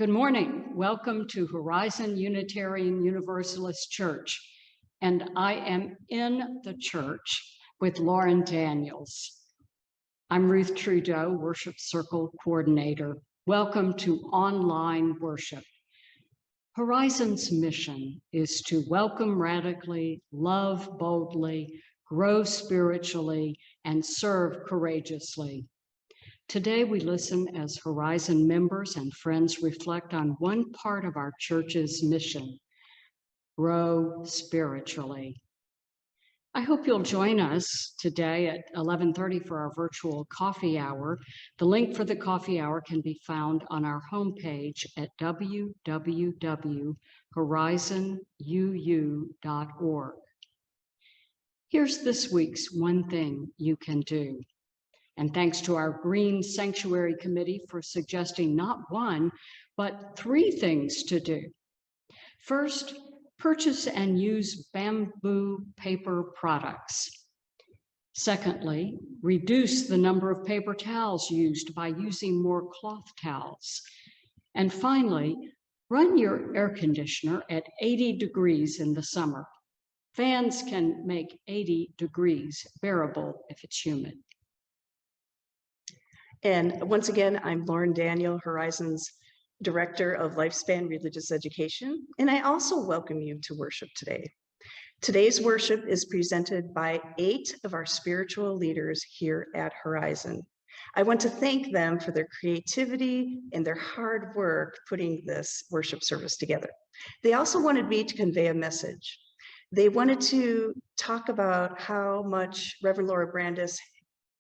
Good morning. Welcome to Horizon Unitarian Universalist Church. And I am in the church with Lauren Daniels. I'm Ruth Trudeau, Worship Circle Coordinator. Welcome to online worship. Horizon's mission is to welcome radically, love boldly, grow spiritually, and serve courageously. Today, we listen as Horizon members and friends reflect on one part of our church's mission, grow spiritually. I hope you'll join us today at 11:30 for our virtual coffee hour. The link for the coffee hour can be found on our homepage at www.horizonuu.org. Here's this week's one thing you can do. And thanks to our Green Sanctuary Committee for suggesting not one, but 3 things to do. First, purchase and use bamboo paper products. Secondly, reduce the number of paper towels used by using more cloth towels. And finally, run your air conditioner at 80 degrees in the summer. Fans can make 80 degrees bearable if it's humid. And once again, I'm Lauren Daniel, Horizon's Director of Lifespan Religious Education, and I also welcome you to worship today. Today's worship is presented by 8 of our spiritual leaders here at Horizon. I want to thank them for their creativity and their hard work putting this worship service together. They also wanted me to convey a message. They wanted to talk about how much Reverend Laura Brandis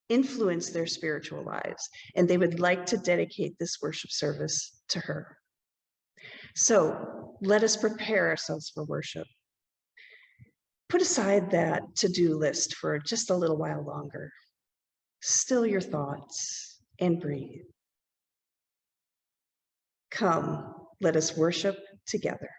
influence their spiritual lives, and they would like to dedicate this worship service to her. So let us prepare ourselves for worship. Put aside that to-do list for just a little while longer. Still your thoughts and breathe. Come, let us worship together.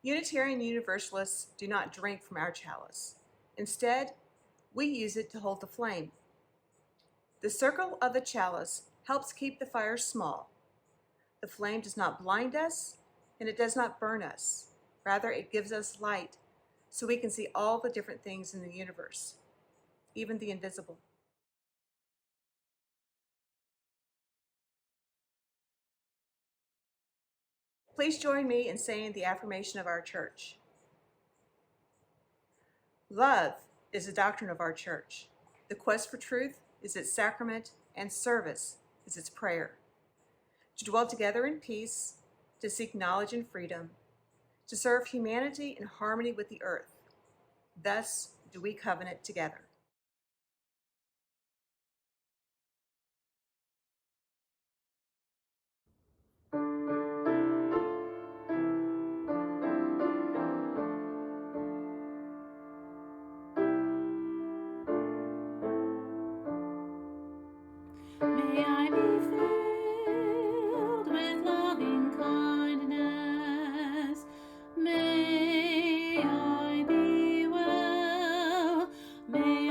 Unitarian Universalists do not drink from our chalice. Instead, we use it to hold the flame. The circle of the chalice helps keep the fire small. The flame does not blind us, and it does not burn us. Rather, it gives us light so we can see all the different things in the universe, even the invisible. Please join me in saying the affirmation of our church. Love is the doctrine of our church. The quest for truth is its sacrament, and service is its prayer. To dwell together in peace, to seek knowledge and freedom, to serve humanity in harmony with the earth. Thus do we covenant together. May I be filled with loving kindness. May I be well. May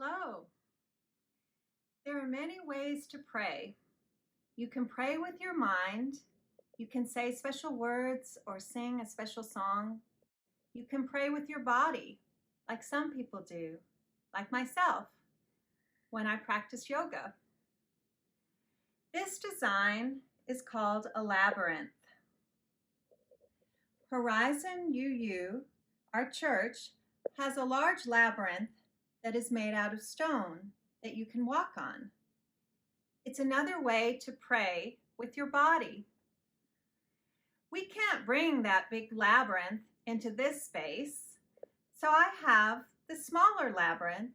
Hello. There are many ways to pray. You can pray with your mind. You can say special words or sing a special song. You can pray with your body, like some people do, like myself, when I practice yoga. This design is called a labyrinth. Horizon UU, our church, has a large labyrinth that is made out of stone that you can walk on. It's another way to pray with your body. We can't bring that big labyrinth into this space, so I have the smaller labyrinth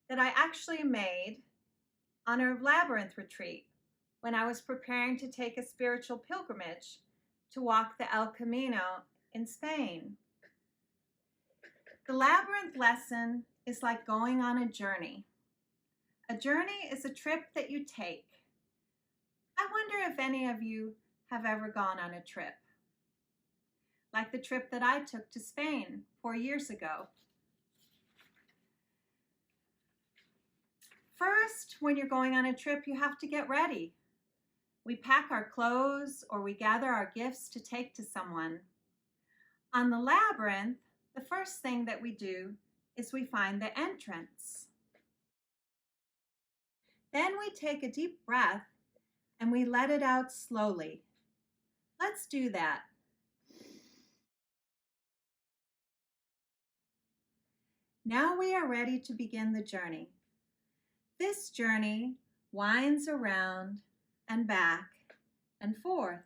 that I actually made on a labyrinth retreat when I was preparing to take a spiritual pilgrimage to walk the El Camino in Spain. The labyrinth lesson is like going on a journey. A journey is a trip that you take. I wonder if any of you have ever gone on a trip, like the trip that I took to Spain 4 years ago. First, when you're going on a trip, you have to get ready. We pack our clothes or we gather our gifts to take to someone. On the labyrinth, the first thing that we do is we find the entrance. Then we take a deep breath and we let it out slowly. Let's do that. Now we are ready to begin the journey. This journey winds around and back and forth.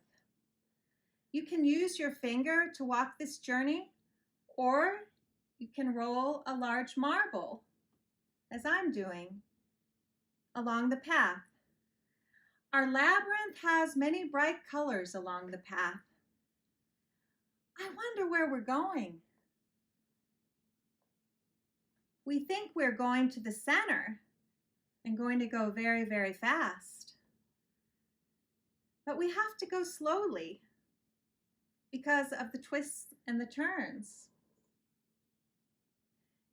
You can use your finger to walk this journey, or you can roll a large marble, as I'm doing, along the path. Our labyrinth has many bright colors along the path. I wonder where we're going. We think we're going to the center and going to go very, very fast. But we have to go slowly because of the twists and the turns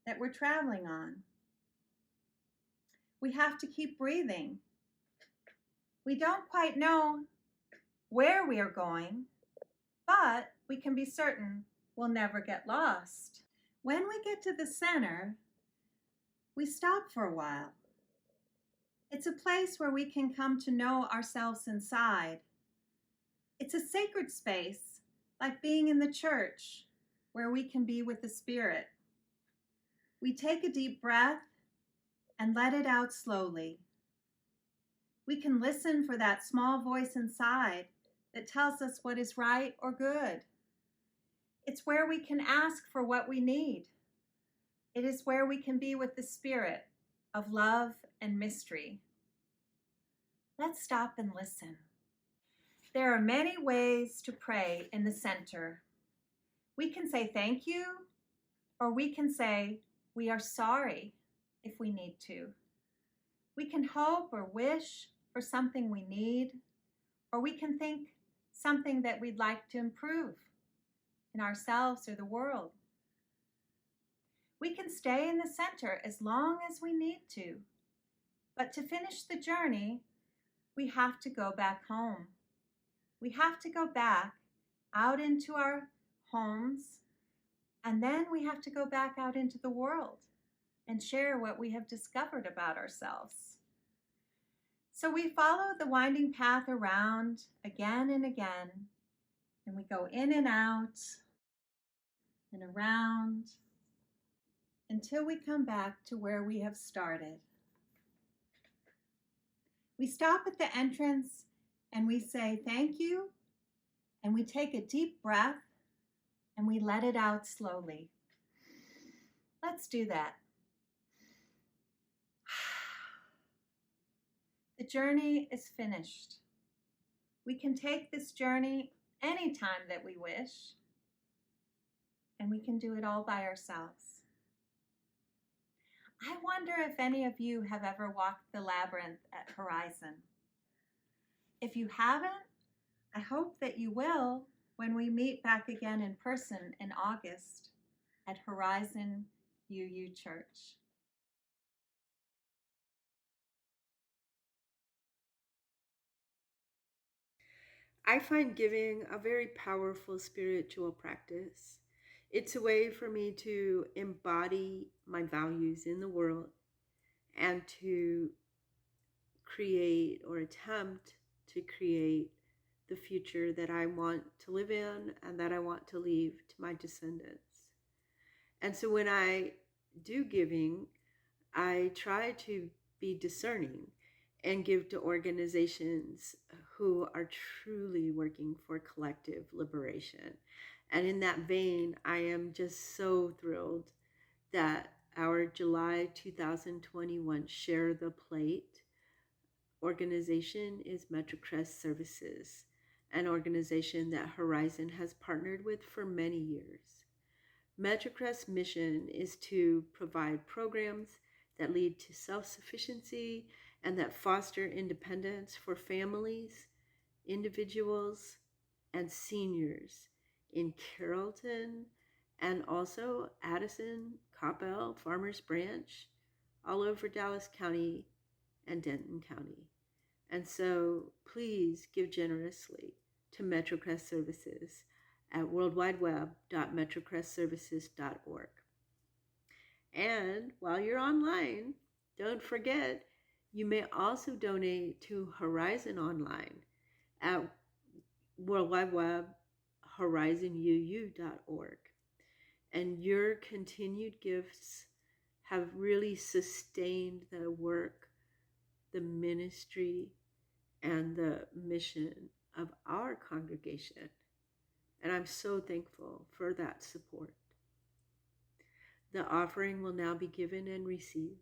that we're traveling on. We have to keep breathing. We don't quite know where we are going, but we can be certain we'll never get lost. When we get to the center, we stop for a while. It's a place where we can come to know ourselves inside. It's a sacred space, like being in the church, where we can be with the Spirit. We take a deep breath and let it out slowly. We can listen for that small voice inside that tells us what is right or good. It's where we can ask for what we need. It is where we can be with the Spirit of love and mystery. Let's stop and listen. There are many ways to pray in the center. We can say thank you, or we can say we are sorry if we need to. We can hope or wish for something we need, or we can think something that we'd like to improve in ourselves or the world. We can stay in the center as long as we need to, but to finish the journey, we have to go back home. We have to go back out into our homes, and then we have to go back out into the world and share what we have discovered about ourselves. So we follow the winding path around again and again, and we go in and out and around until we come back to where we have started. We stop at the entrance and we say thank you, and we take a deep breath and we let it out slowly. Let's do that. The journey is finished. We can take this journey anytime that we wish, and we can do it all by ourselves. I wonder if any of you have ever walked the labyrinth at Horizon. If you haven't, I hope that you will when we meet back again in person in August at Horizon UU Church. I find giving a very powerful spiritual practice. It's a way for me to embody my values in the world and to create or attempt to create the future that I want to live in and that I want to leave to my descendants. And so when I do giving, I try to be discerning and give to organizations who are truly working for collective liberation. And in that vein, I am just so thrilled that our July 2021 Share the Plate organization is Metrocrest Services, an organization that Horizon has partnered with for many years. Metrocrest's mission is to provide programs that lead to self-sufficiency and that foster independence for families, individuals, and seniors in Carrollton and also Addison, Coppell, Farmers Branch, all over Dallas County and Denton County. And so please give generously to Metrocrest Services at worldwideweb.metrocrestservices.org. And while you're online, don't forget, you may also donate to Horizon Online at worldwideweb.horizonuu.org. And your continued gifts have really sustained the work, the ministry, and the mission of our congregation. And I'm so thankful for that support. The offering will now be given and received.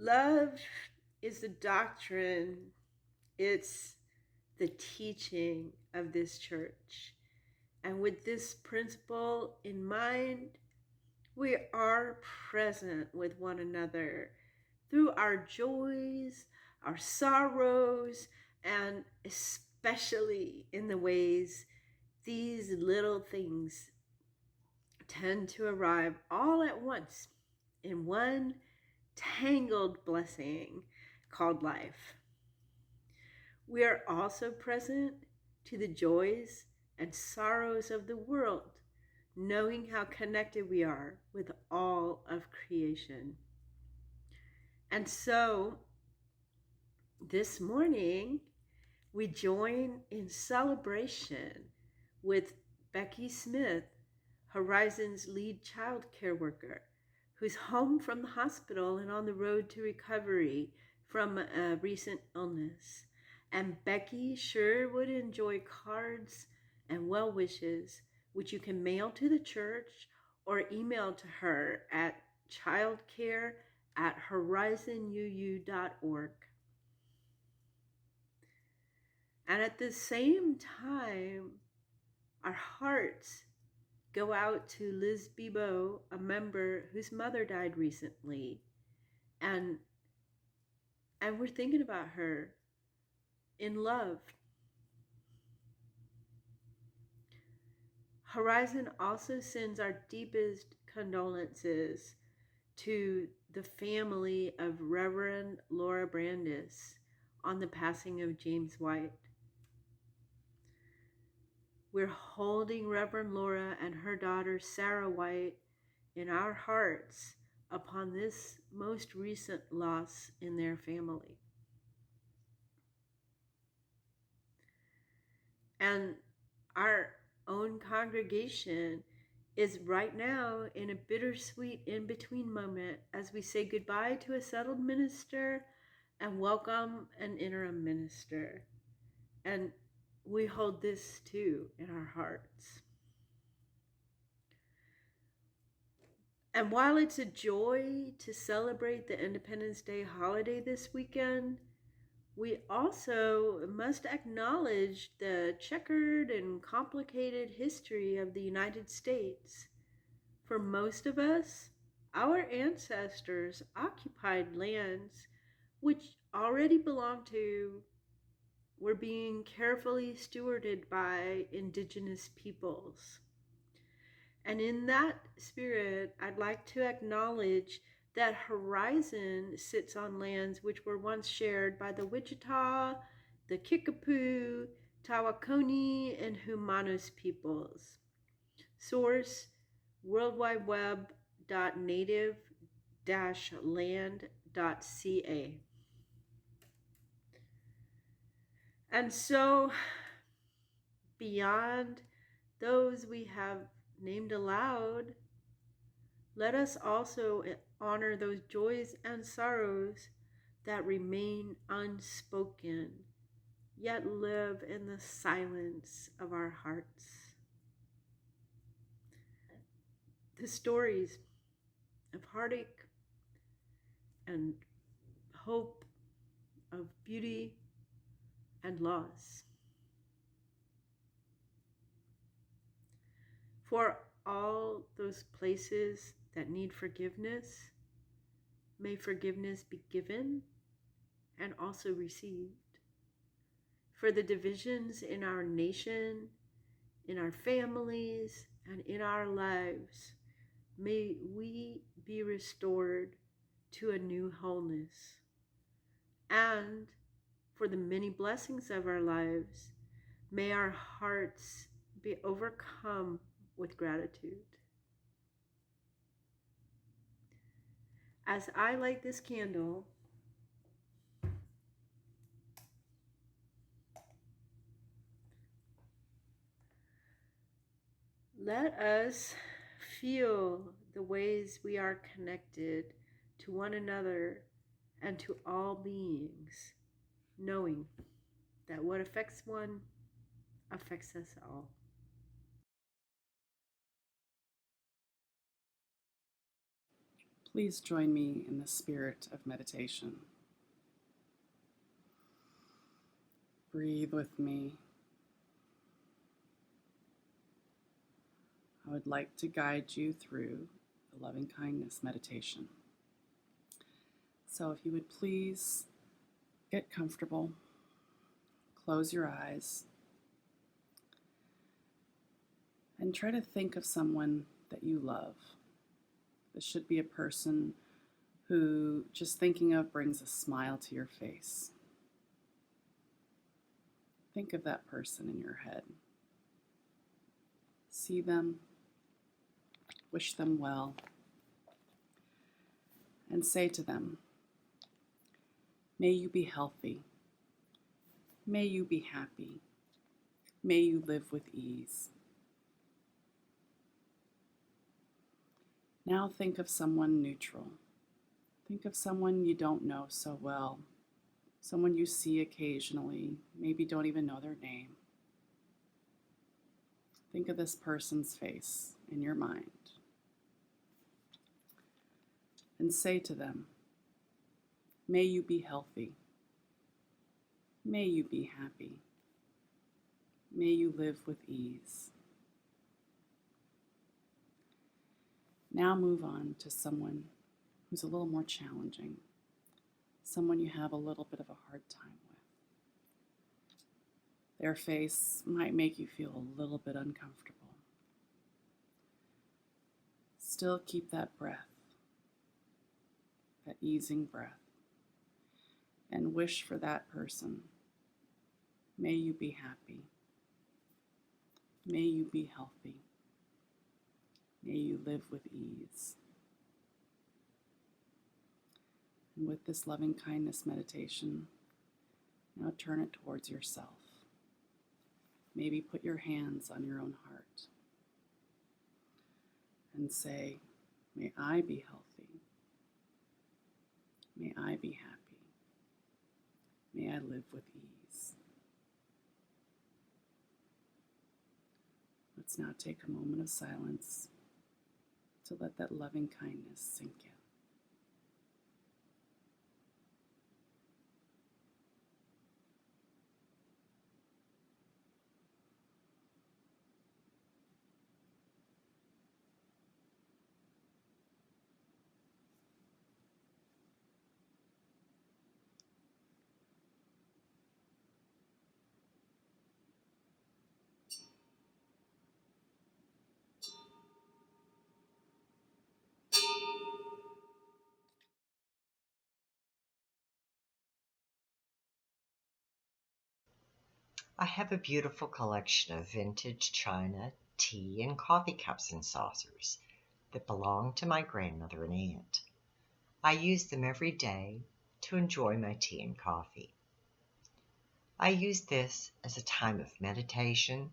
Love is the doctrine, it's the teaching of this church. And with this principle in mind, we are present with one another through our joys, our sorrows, and especially in the ways these little things tend to arrive all at once in one tangled blessing called life. We are also present to the joys and sorrows of the world, knowing how connected we are with all of creation. And so this morning, we join in celebration with Becky Smith, Horizon's lead child care worker, who's home from the hospital and on the road to recovery from a recent illness. And Becky sure would enjoy cards and well wishes, which you can mail to the church or email to her at childcare@horizonuu.org. And at the same time, our hearts go out to Liz Bebo, a member whose mother died recently. And we're thinking about her in love. Horizon also sends our deepest condolences to the family of Reverend Laura Brandis on the passing of James White. We're holding Reverend Laura and her daughter Sarah White in our hearts upon this most recent loss in their family. And our own congregation is right now in a bittersweet in-between moment as we say goodbye to a settled minister and welcome an interim minister. And we hold this too in our hearts. And while it's a joy to celebrate the Independence Day holiday this weekend, we also must acknowledge the checkered and complicated history of the United States. For most of us, our ancestors occupied lands which already belonged to, were being carefully stewarded by indigenous peoples. And in that spirit, I'd like to acknowledge that Horizon sits on lands which were once shared by the Wichita, the Kickapoo, Tawakoni, and Humanos peoples. Source: worldwideweb.native-land.ca. And so, beyond those we have named aloud, let us also honor those joys and sorrows that remain unspoken, yet live in the silence of our hearts. The stories of heartache and hope, of beauty and loss. For all those places that need forgiveness, may forgiveness be given and also received. For the divisions in our nation, in our families, and in our lives, may we be restored to a new wholeness. And for the many blessings of our lives, may our hearts be overcome with gratitude. As I light this candle, let us feel the ways we are connected to one another and to all beings, knowing that what affects one affects us all. Please join me in the spirit of meditation. Breathe with me. I would like to guide you through the loving kindness meditation. So if you would please get comfortable, close your eyes, and try to think of someone that you love. This should be a person who just thinking of brings a smile to your face. Think of that person in your head. See them, wish them well, and say to them, may you be healthy, may you be happy, may you live with ease. Now think of someone neutral. Think of someone you don't know so well, someone you see occasionally, maybe don't even know their name. Think of this person's face in your mind and say to them, may you be healthy. May you be happy. May you live with ease. Now move on to someone who's a little more challenging, someone you have a little bit of a hard time with. Their face might make you feel a little bit uncomfortable. Still keep that breath, that easing breath, and wish for that person. May you be happy. May you be healthy. May you live with ease. And with this loving kindness meditation, now turn it towards yourself. Maybe put your hands on your own heart and say, may I be healthy. May I be happy. May I live with ease. Let's now take a moment of silence to let that loving kindness sink in. I have a beautiful collection of vintage china, tea, and coffee cups and saucers that belong to my grandmother and aunt. I use them every day to enjoy my tea and coffee. I use this as a time of meditation,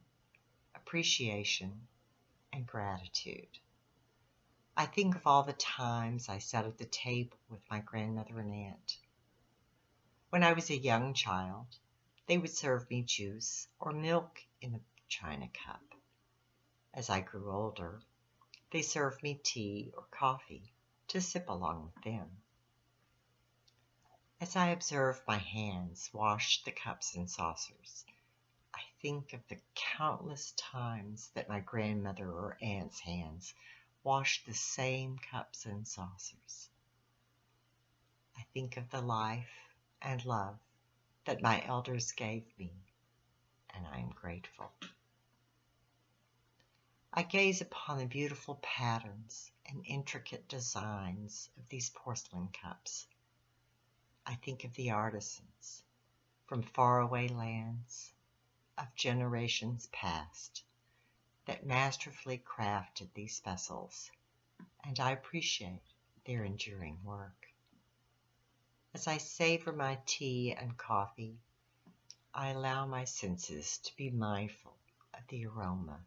appreciation, and gratitude. I think of all the times I sat at the table with my grandmother and aunt. When I was a young child, they would serve me juice or milk in a china cup. As I grew older, they served me tea or coffee to sip along with them. As I observe my hands wash the cups and saucers, I think of the countless times that my grandmother or aunt's hands washed the same cups and saucers. I think of the life and love that my elders gave me, and I am grateful. I gaze upon the beautiful patterns and intricate designs of these porcelain cups. I think of the artisans from faraway lands of generations past that masterfully crafted these vessels, and I appreciate their enduring work. As I savor my tea and coffee, I allow my senses to be mindful of the aroma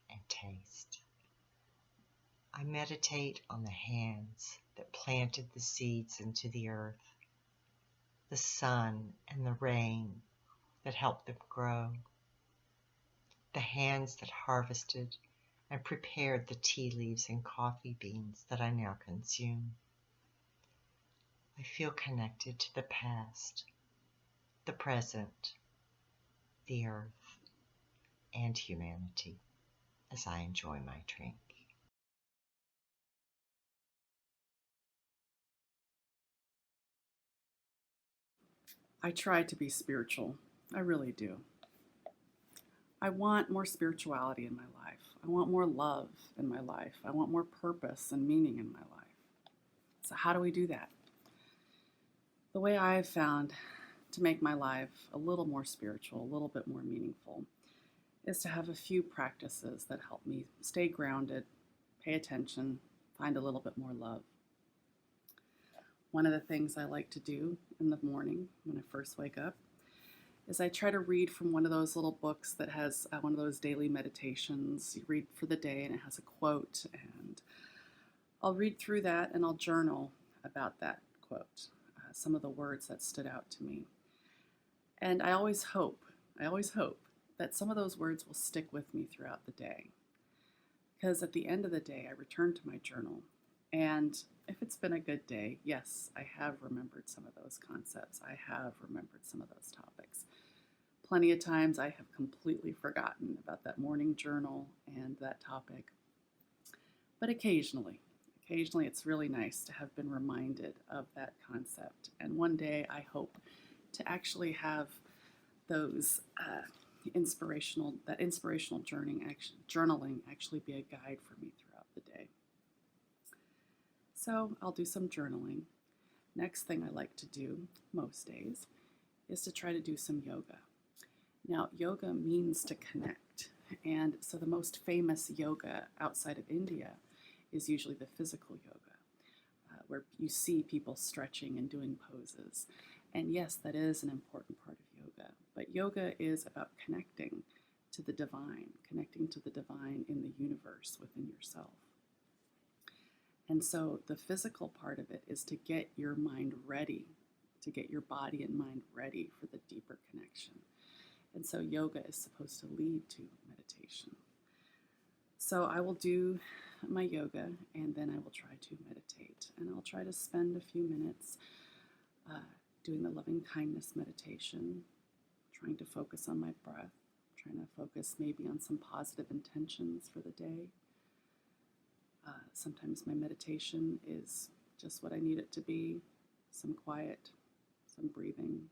and taste. I meditate on the hands that planted the seeds into the earth, the sun and the rain that helped them grow, the hands that harvested and prepared the tea leaves and coffee beans that I now consume. I feel connected to the past, the present, the earth, and humanity as I enjoy my drink. I try to be spiritual. I really do. I want more spirituality in my life. I want more love in my life. I want more purpose and meaning in my life. So how do we do that? The way I have found to make my life a little more spiritual, a little bit more meaningful, is to have a few practices that help me stay grounded, pay attention, find a little bit more love. One of the things I like to do in the morning when I first wake up is I try to read from one of those little books that has one of those daily meditations. You read for the day and it has a quote and I'll read through that and I'll journal about that quote, some of the words that stood out to me. And I always hope that some of those words will stick with me throughout the day. Because at the end of the day, I return to my journal. And if it's been a good day, yes, I have remembered some of those concepts. I have remembered some of those topics. Plenty of times I have completely forgotten about that morning journal and that topic. But occasionally it's really nice to have been reminded of that concept. And one day I hope to actually have those inspirational journaling actually be a guide for me throughout the day. So I'll do some journaling. Next thing I like to do most days is to try to do some yoga. Now, yoga means to connect. And so the most famous yoga outside of India is usually the physical yoga, where you see people stretching and doing poses. And yes, that is an important part of yoga. But yoga is about connecting to the divine in the universe within yourself. And so the physical part of it is to get your mind ready, to get your body and mind ready for the deeper connection. And so yoga is supposed to lead to meditation. So I will do my yoga and then I will try to meditate. And I'll try to spend a few minutes doing the loving kindness meditation, trying to focus on my breath, trying to focus maybe on some positive intentions for the day. Sometimes my meditation is just what I need it to be, some quiet, some breathing.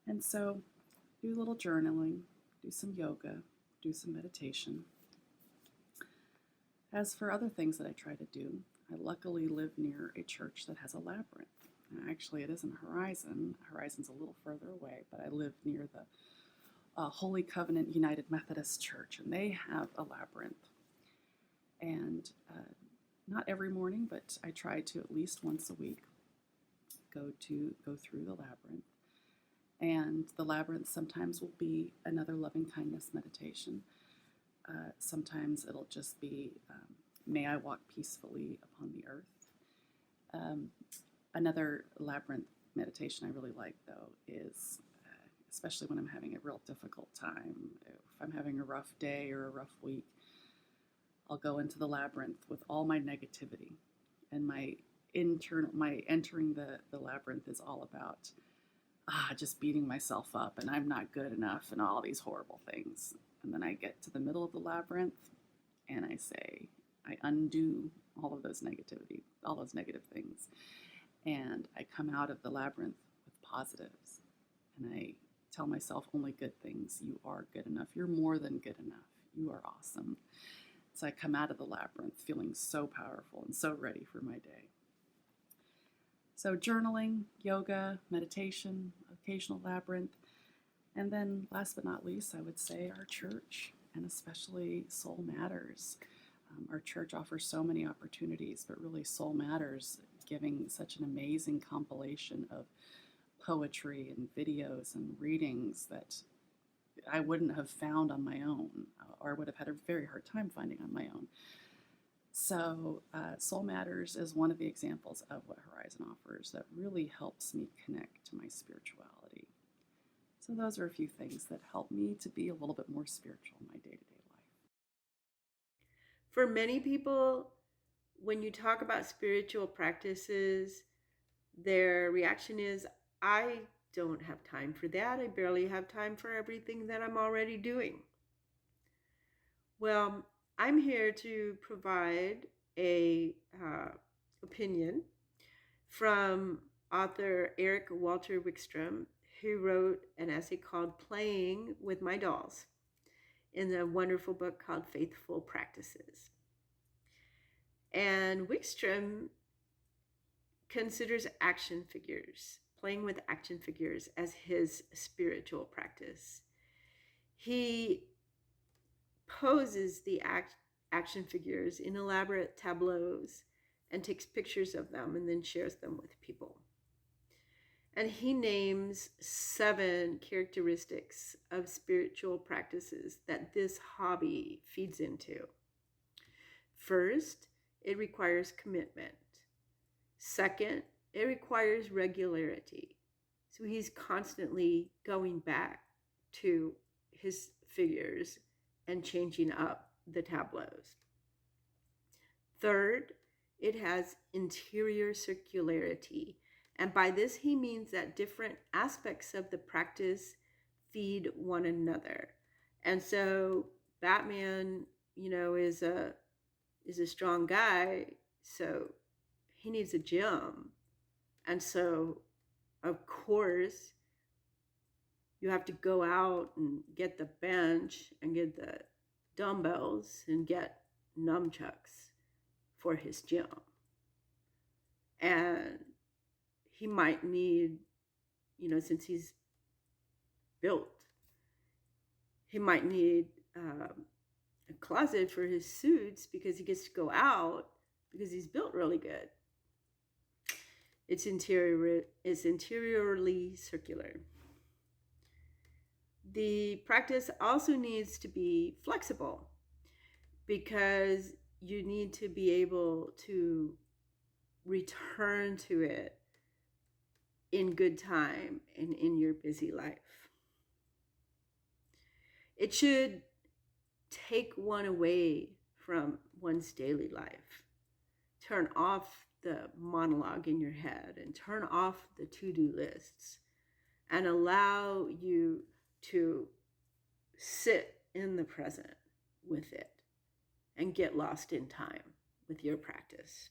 And so do a little journaling, do some yoga, do some meditation. As for other things that I try to do, I luckily live near a church that has a labyrinth. Now, actually, it isn't Horizon. Horizon's a little further away, but I live near the Holy Covenant United Methodist Church, and they have a labyrinth. And not every morning, but I try to at least once a week go through the labyrinth. And the labyrinth sometimes will be another loving kindness meditation. Sometimes it'll just be, may I walk peacefully upon the earth. Another labyrinth meditation I really like, though, is especially when I'm having a real difficult time. If I'm having a rough day or a rough week, I'll go into the labyrinth with all my negativity. And my entering the labyrinth is all about just beating myself up and I'm not good enough and all these horrible things. And then I get to the middle of the labyrinth and I undo all of those negativity, all those negative things. And I come out of the labyrinth with positives. And I tell myself only good things. You are good enough. You're more than good enough. You are awesome. So I come out of the labyrinth feeling so powerful and so ready for my day. So journaling, yoga, meditation, occasional labyrinth, and then last but not least, I would say our church, and especially Soul Matters. Our church offers so many opportunities, but really Soul Matters, giving such an amazing compilation of poetry and videos and readings that I wouldn't have found on my own, or would have had a very hard time finding on my own. So Soul Matters is one of the examples of what Horizon offers that really helps me connect to my spirituality. So those are a few things that help me to be a little bit more spiritual in my day-to-day life. For many people, when you talk about spiritual practices, their reaction is, I don't have time for that. I barely have time for everything that I'm already doing. Well, I'm here to provide a opinion from author Eric Walter Wickstrom, who wrote an essay called Playing with My Dolls in a wonderful book called Faithful Practices. And Wickstrom considers action figures, playing with action figures, as his spiritual practice. He poses the action figures in elaborate tableaus and takes pictures of them and then shares them with people. And he names 7 characteristics of spiritual practices that this hobby feeds into. First it requires commitment. Second, it requires regularity. So he's constantly going back to his figures and changing up the tableaus. Third, it has interior circularity. And by this, he means that different aspects of the practice feed one another. And so Batman, is a strong guy, so he needs a gym. And so, of course, you have to go out and get the bench and get the dumbbells and get nunchucks for his gym. And he might need, since he's built, he might need a closet for his suits because he gets to go out because he's built really good. It's interiorly circular. The practice also needs to be flexible because you need to be able to return to it in good time and in your busy life. It should take one away from one's daily life. Turn off the monologue in your head and turn off the to-do lists and allow you to sit in the present with it and get lost in time with your practice.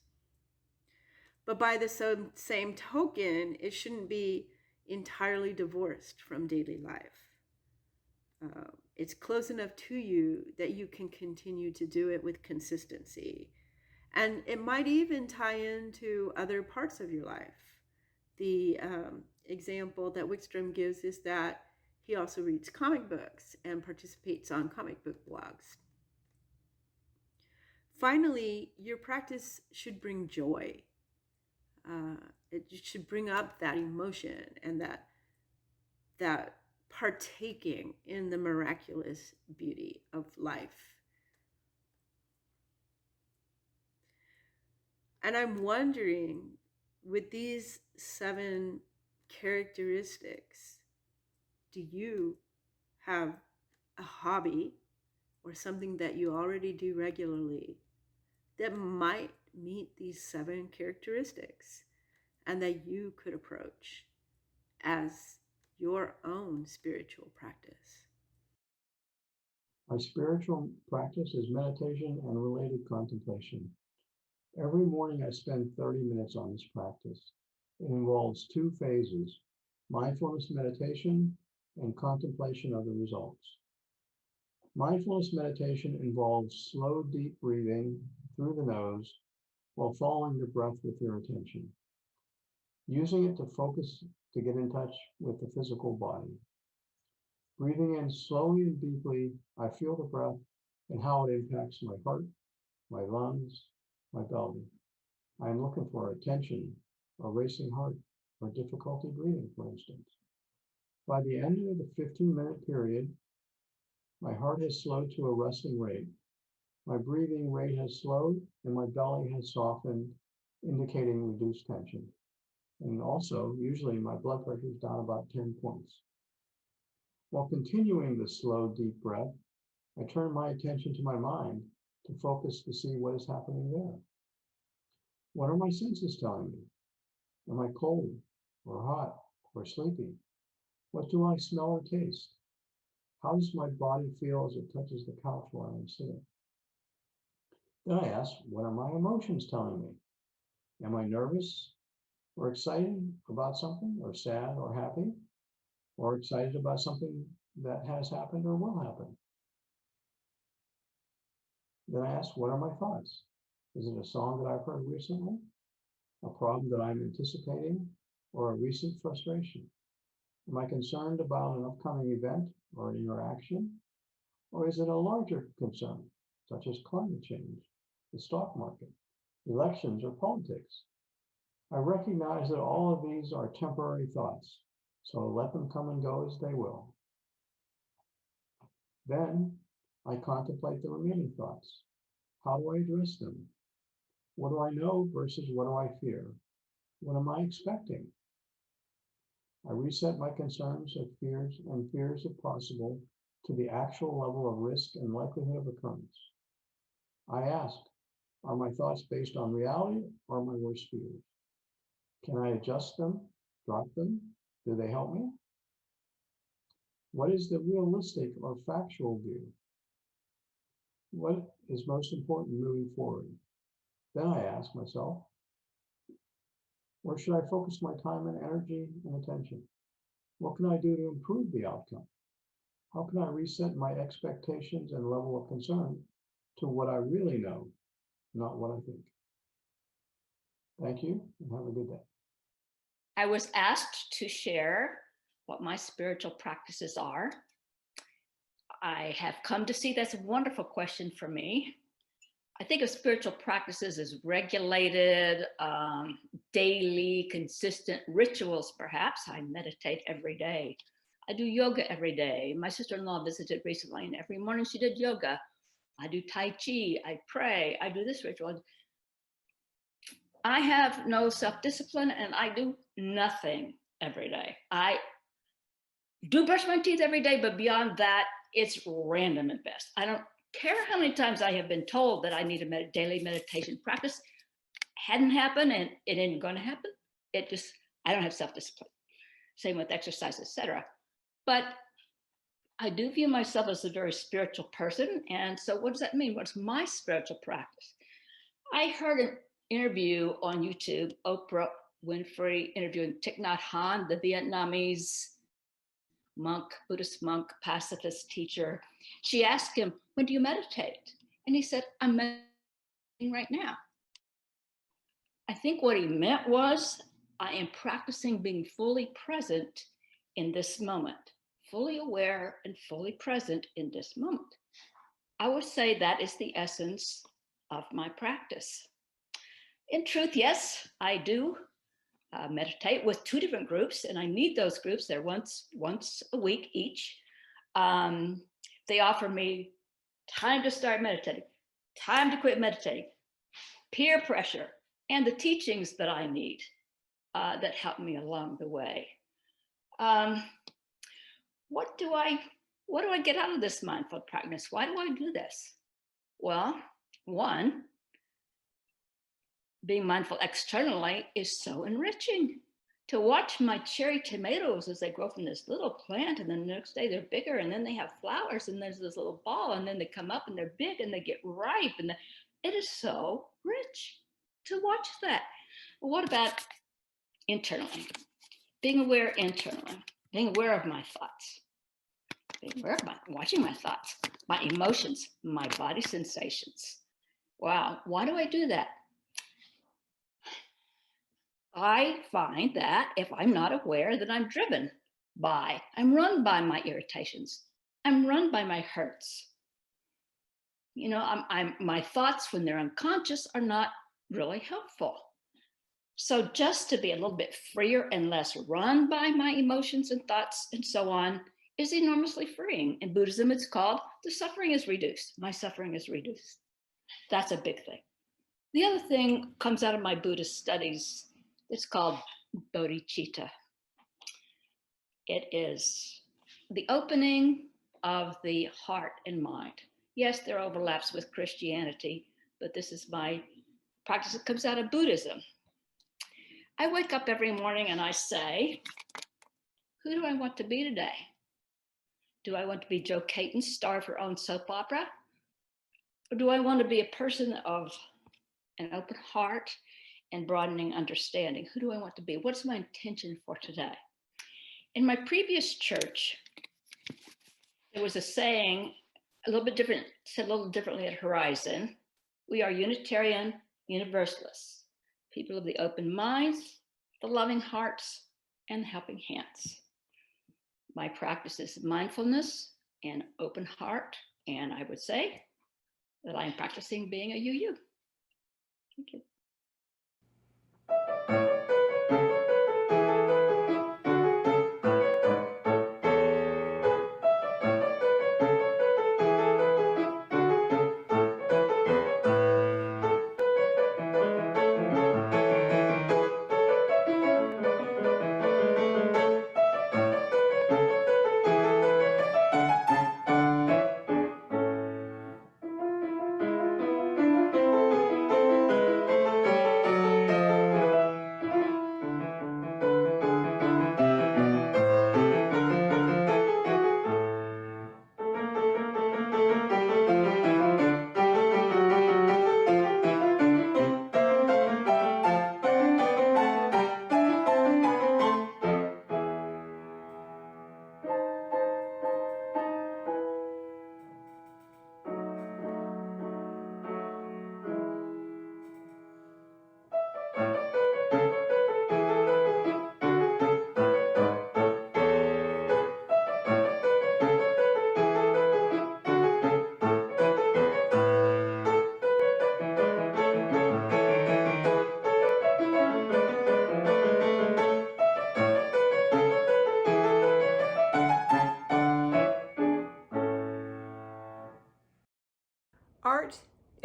But by the same token, it shouldn't be entirely divorced from daily life. It's close enough to you that you can continue to do it with consistency. And it might even tie into other parts of your life. The example that Wickstrom gives is that he also reads comic books and participates on comic book blogs. Finally, your practice should bring joy. It should bring up that emotion and that partaking in the miraculous beauty of life. And I'm wondering, with these 7 characteristics, do you have a hobby or something that you already do regularly that might meet these 7 characteristics and that you could approach as your own spiritual practice? My spiritual practice is meditation and related contemplation. Every morning I spend 30 minutes on this practice. It involves 2 phases, mindfulness meditation and contemplation of the results. Mindfulness meditation involves slow, deep breathing through the nose while following the breath with your attention, using it to focus to get in touch with the physical body. Breathing in slowly and deeply, I feel the breath and how it impacts my heart, my lungs, my belly. I am looking for attention, a racing heart, or difficulty breathing, for instance. By the end of the 15-minute period, my heart has slowed to a resting rate. My breathing rate has slowed and my belly has softened, indicating reduced tension. And also, usually my blood pressure is down about 10 points. While continuing the slow, deep breath, I turn my attention to my mind to focus to see what is happening there. What are my senses telling me? Am I cold or hot or sleepy? What do I smell or taste? How does my body feel as it touches the couch while I'm sitting? Then I ask, what are my emotions telling me? Am I nervous or excited about something, or sad or happy, or excited about something that has happened or will happen? Then I ask, what are my thoughts? Is it a song that I've heard recently, a problem that I'm anticipating, or a recent frustration? Am I concerned about an upcoming event or an interaction? Or is it a larger concern, such as climate change, the stock market, elections, or politics? I recognize that all of these are temporary thoughts, so let them come and go as they will. Then I contemplate the remaining thoughts. How do I address them? What do I know versus what do I fear? What am I expecting? I reset my concerns and fears if possible to the actual level of risk and likelihood of occurrence. I ask, are my thoughts based on reality or my worst fears? Can I adjust them, drop them? Do they help me? What is the realistic or factual view? What is most important moving forward? Then I ask myself, where should I focus my time and energy and attention? What can I do to improve the outcome? How can I reset my expectations and level of concern to what I really know, not what I think? Thank you and have a good day. I was asked to share what my spiritual practices are. I have come to see that's a wonderful question for me. I think of spiritual practices as regulated, daily, consistent rituals, perhaps. I meditate every day. I do yoga every day. My sister-in-law visited recently, and every morning she did yoga. I do Tai Chi, I pray, I do this ritual. I have no self-discipline and I do nothing every day. I do brush my teeth every day, but beyond that, it's random at best. I don't care how many times I have been told that I need a daily meditation practice. Hadn't happened and it isn't going to happen. I don't have self-discipline. Same with exercise, etc. But I do view myself as a very spiritual person. And so what does that mean? What's my spiritual practice? I heard an interview on YouTube, Oprah Winfrey interviewing Thich Nhat Hanh, the Vietnamese monk, Buddhist monk, pacifist teacher. She asked him, when do you meditate? And he said, I'm meditating right now. I think what he meant was, I am practicing being fully present in this moment, fully aware and fully present in this moment. I would say that is the essence of my practice. In truth, yes, I do meditate with two different groups, and I meet those groups. They're once a week each. They offer me time to start meditating, time to quit meditating, peer pressure, and the teachings that I need that help me along the way. What do I get out of this mindful practice? Why do I do this? Well, one, being mindful externally is so enriching. To watch my cherry tomatoes as they grow from this little plant, and then the next day they're bigger, and then they have flowers, and there's this little ball, and then they come up and they're big and they get ripe, and it is so rich to watch that. Well, what about internally? Being aware internally, being aware of my thoughts, being aware of watching my thoughts, my emotions, my body sensations. Wow, why do I do that? I find that if I'm not aware, that I'm run by my irritations. I'm run by my hurts. You know, my thoughts when they're unconscious are not really helpful. So just to be a little bit freer and less run by my emotions and thoughts and so on is enormously freeing. In Buddhism, it's called the suffering is reduced. My suffering is reduced. That's a big thing. The other thing comes out of my Buddhist studies. It's called bodhicitta. It is the opening of the heart and mind. Yes, there are overlaps with Christianity, but this is my practice that comes out of Buddhism. I wake up every morning and I say, who do I want to be today? Do I want to be Jo Caton, star of her own soap opera? Or do I want to be a person of an open heart and broadening understanding? Who do I want to be? What's my intention for today? In my previous church, there was a saying, a little bit different, said a little differently at Horizon. We are Unitarian Universalists, people of the open minds, the loving hearts, and the helping hands. My practice is mindfulness and open heart, and I would say that I'm practicing being a UU. Thank you.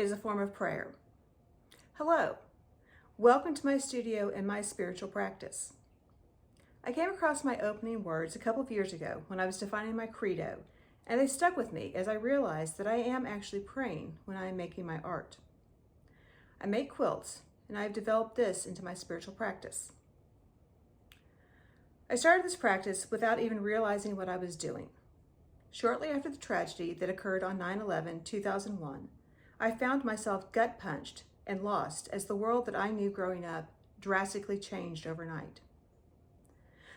is a form of prayer. Hello, welcome to my studio and my spiritual practice. I came across my opening words a couple of years ago when I was defining my credo, and they stuck with me as I realized that I am actually praying when I am making my art. I make quilts, and I have developed this into my spiritual practice. I started this practice without even realizing what I was doing. Shortly after the tragedy that occurred on 9/11/2001, I found myself gut-punched and lost as the world that I knew growing up drastically changed overnight.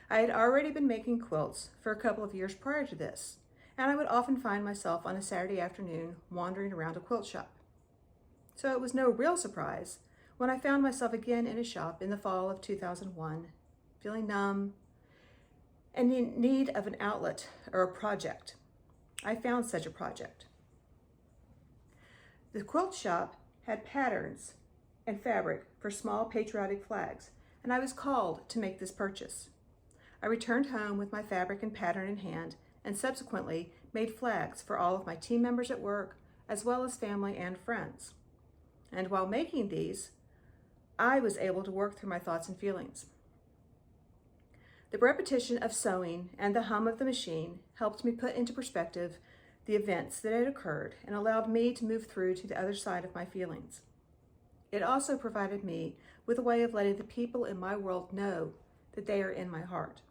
I had already been making quilts for a couple of years prior to this, and I would often find myself on a Saturday afternoon wandering around a quilt shop. So it was no real surprise when I found myself again in a shop in the fall of 2001, feeling numb and in need of an outlet or a project. I found such a project. The quilt shop had patterns and fabric for small patriotic flags, and I was called to make this purchase. I returned home with my fabric and pattern in hand, and subsequently made flags for all of my team members at work, as well as family and friends. And while making these, I was able to work through my thoughts and feelings. The repetition of sewing and the hum of the machine helped me put into perspective the events that had occurred and allowed me to move through to the other side of my feelings. It also provided me with a way of letting the people in my world know that they are in my heart.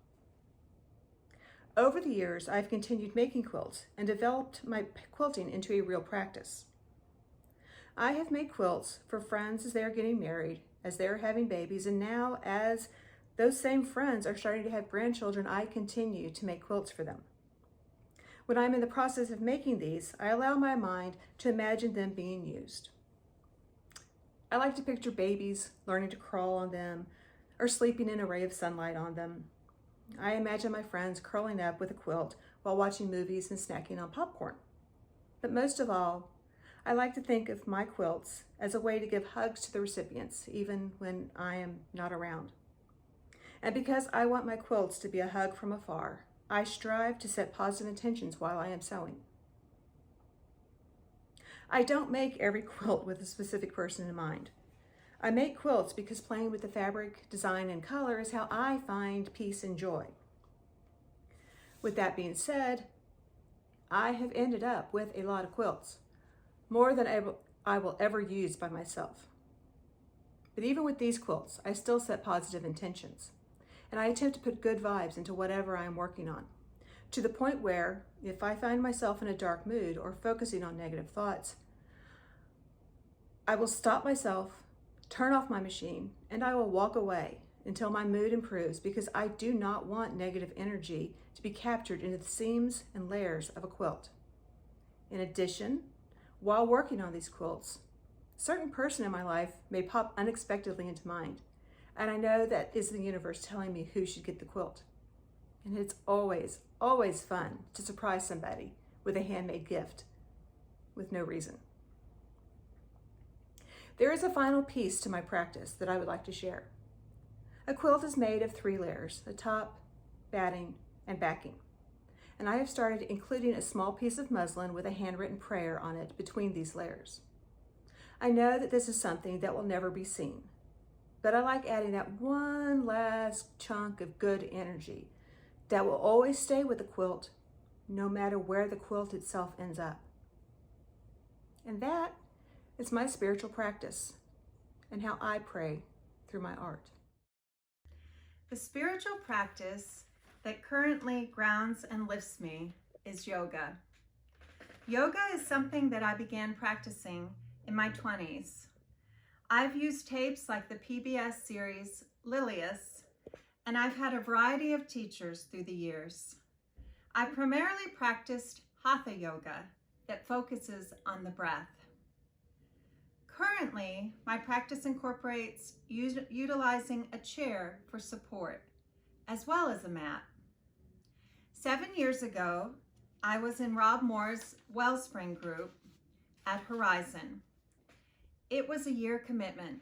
Over the years, I've continued making quilts and developed my quilting into a real practice. I have made quilts for friends as they are getting married, as they are having babies, and now as those same friends are starting to have grandchildren, I continue to make quilts for them. When I'm in the process of making these, I allow my mind to imagine them being used. I like to picture babies learning to crawl on them or sleeping in a ray of sunlight on them. I imagine my friends curling up with a quilt while watching movies and snacking on popcorn. But most of all, I like to think of my quilts as a way to give hugs to the recipients, even when I am not around. And because I want my quilts to be a hug from afar, I strive to set positive intentions while I am sewing. I don't make every quilt with a specific person in mind. I make quilts because playing with the fabric, design, and color is how I find peace and joy. With that being said, I have ended up with a lot of quilts, more than I will ever use by myself. But even with these quilts, I still set positive intentions, and I attempt to put good vibes into whatever I am working on, to the point where, if I find myself in a dark mood or focusing on negative thoughts, I will stop myself, turn off my machine, and I will walk away until my mood improves, because I do not want negative energy to be captured into the seams and layers of a quilt. In addition, while working on these quilts, a certain person in my life may pop unexpectedly into mind, and I know that is the universe telling me who should get the quilt. And it's always, always fun to surprise somebody with a handmade gift with no reason. There is a final piece to my practice that I would like to share. A quilt is made of 3 layers, a top, batting, and backing. And I have started including a small piece of muslin with a handwritten prayer on it between these layers. I know that this is something that will never be seen, but I like adding that one last chunk of good energy that will always stay with the quilt, no matter where the quilt itself ends up. And that is my spiritual practice and how I pray through my art. The spiritual practice that currently grounds and lifts me is yoga. Yoga is something that I began practicing in my 20s. I've used tapes like the PBS series Lilius, and I've had a variety of teachers through the years. I primarily practiced Hatha yoga that focuses on the breath. Currently, my practice incorporates utilizing a chair for support, as well as a mat. 7 years ago, I was in Rob Moore's Wellspring group at Horizon. It was a year commitment.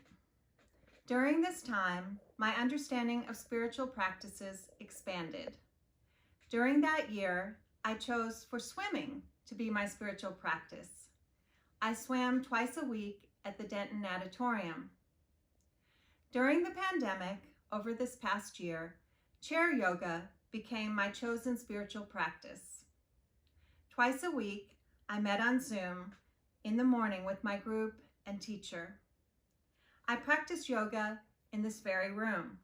During this time, my understanding of spiritual practices expanded. During that year, I chose for swimming to be my spiritual practice. I swam twice a week at the Denton Natatorium. During the pandemic, over this past year, chair yoga became my chosen spiritual practice. Twice a week, I met on Zoom in the morning with my group and teacher. I practice yoga in this very room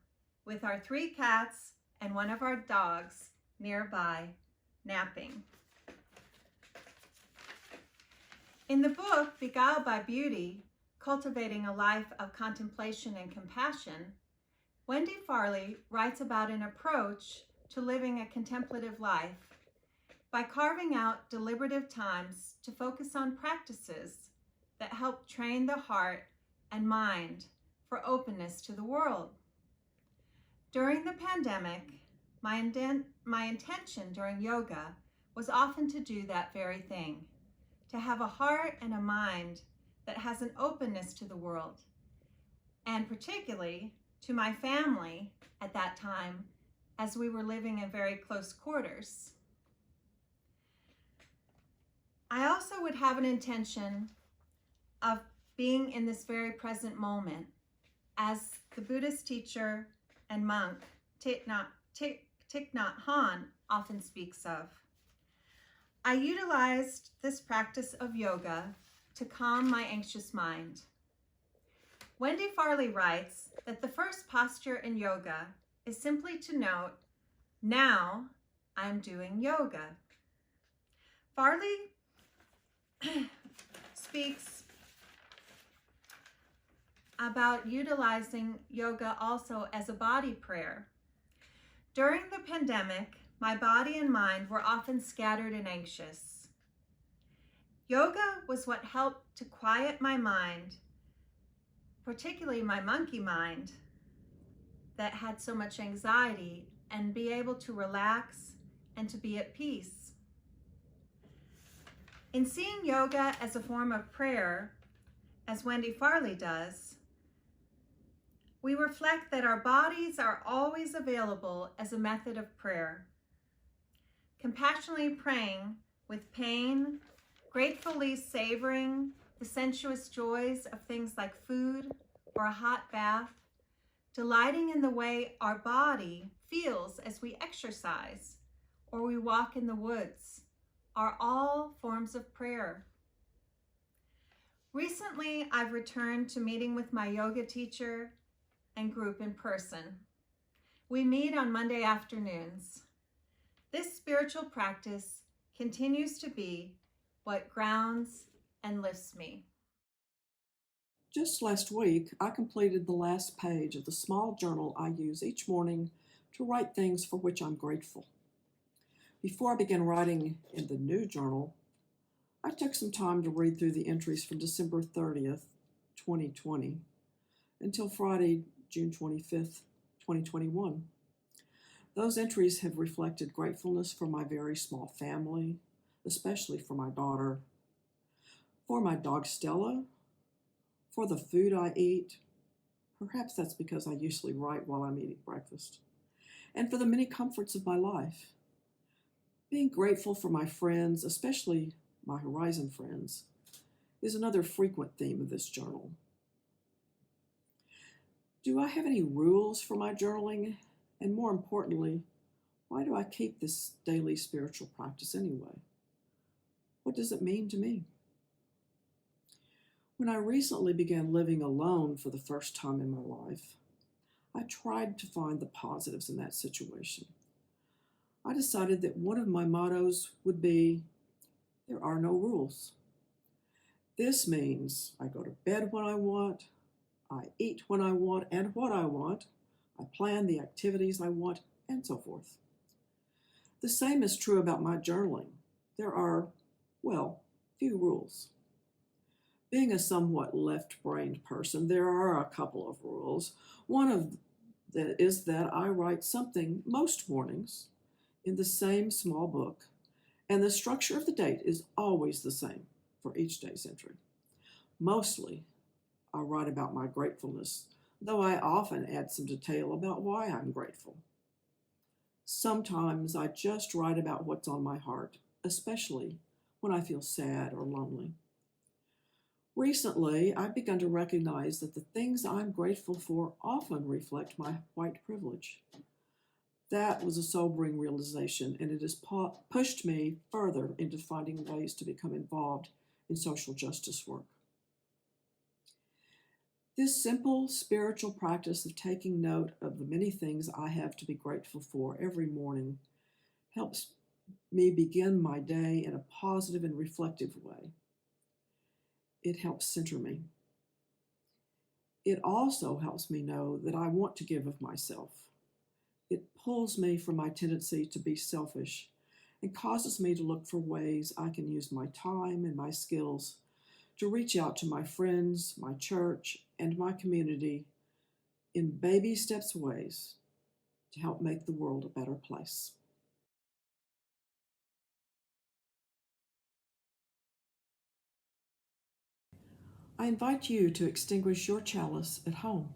with our 3 cats and one of our dogs nearby, napping. In the book, Beguiled by Beauty, Cultivating a Life of Contemplation and Compassion, Wendy Farley writes about an approach to living a contemplative life by carving out deliberative times to focus on practices that help train the heart and mind for openness to the world. During the pandemic, my intention during yoga was often to do that very thing, to have a heart and a mind that has an openness to the world, and particularly to my family at that time, as we were living in very close quarters. I also would have an intention of being in this very present moment, as the Buddhist teacher and monk Thich Nhat Hanh often speaks of. I utilized this practice of yoga to calm my anxious mind. Wendy Farley writes that the first posture in yoga is simply to note, now I'm doing yoga. Farley speaks about utilizing yoga also as a body prayer. During the pandemic, my body and mind were often scattered and anxious. Yoga was what helped to quiet my mind, particularly my monkey mind that had so much anxiety, and be able to relax and to be at peace. In seeing yoga as a form of prayer, as Wendy Farley does, we reflect that our bodies are always available as a method of prayer. Compassionately praying with pain, gratefully savoring the sensuous joys of things like food or a hot bath, delighting in the way our body feels as we exercise or we walk in the woods, are all forms of prayer. Recently, I've returned to meeting with my yoga teacher and group in person. We meet on Monday afternoons. This spiritual practice continues to be what grounds and lifts me. Just last week, I completed the last page of the small journal I use each morning to write things for which I'm grateful. Before I began writing in the new journal, I took some time to read through the entries from December 30th, 2020, until Friday, June 25th, 2021. Those entries have reflected gratefulness for my very small family, especially for my daughter, for my dog Stella, for the food I eat, perhaps that's because I usually write while I'm eating breakfast, and for the many comforts of my life. Being grateful for my friends, especially my Horizon friends, is another frequent theme of this journal. Do I have any rules for my journaling? And more importantly, why do I keep this daily spiritual practice anyway? What does it mean to me? When I recently began living alone for the first time in my life, I tried to find the positives in that situation. I decided that one of my mottos would be, there are no rules. This means I go to bed when I want, I eat when I want and what I want, I plan the activities I want, and so forth. The same is true about my journaling. There are, well, few rules. Being a somewhat left-brained person, there are a couple of rules. One of that is that I write something most mornings in the same small book, and the structure of the date is always the same for each day's entry. Mostly, I write about my gratefulness, though I often add some detail about why I'm grateful. Sometimes I just write about what's on my heart, especially when I feel sad or lonely. Recently, I've begun to recognize that the things I'm grateful for often reflect my white privilege. That was a sobering realization, and it has pushed me further into finding ways to become involved in social justice work. This simple spiritual practice of taking note of the many things I have to be grateful for every morning helps me begin my day in a positive and reflective way. It helps center me. It also helps me know that I want to give of myself. It pulls me from my tendency to be selfish and causes me to look for ways I can use my time and my skills to reach out to my friends, my church, and my community in baby steps ways to help make the world a better place. I invite you to extinguish your chalice at home.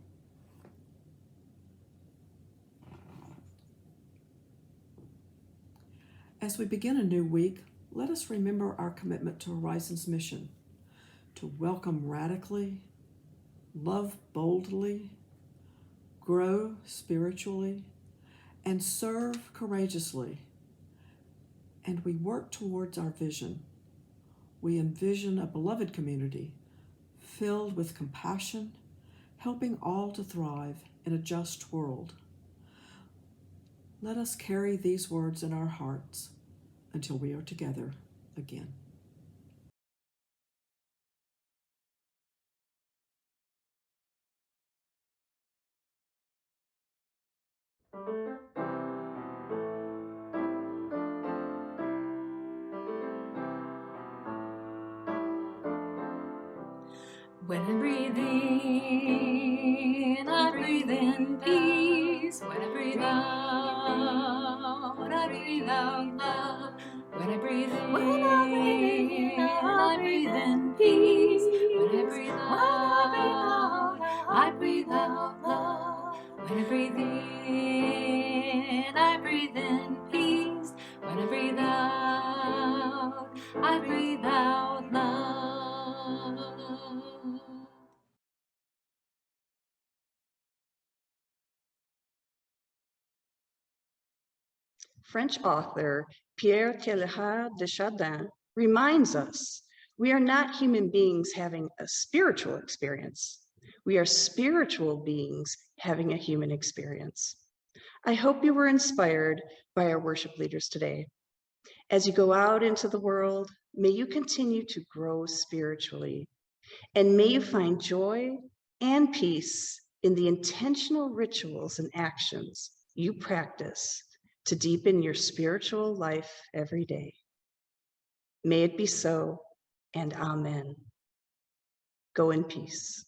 As we begin a new week, let us remember our commitment to Horizon's mission: to welcome radically, love boldly, grow spiritually, and serve courageously. And we work towards our vision. We envision a beloved community filled with compassion, helping all to thrive in a just world. Let us carry these words in our hearts until we are together again. When I breathe in, I breathe in peace. When I breathe out, I breathe out love. When I breathe in, I breathe in peace. When I breathe out, I breathe out love. When I breathe in, I breathe in peace. When I breathe out, I breathe out love. French author Pierre Teilhard de Chardin reminds us we are not human beings having a spiritual experience. We are spiritual beings having a human experience. I hope you were inspired by our worship leaders today. As you go out into the world, may you continue to grow spiritually, and may you find joy and peace in the intentional rituals and actions you practice to deepen your spiritual life every day. May it be so, and amen. Go in peace.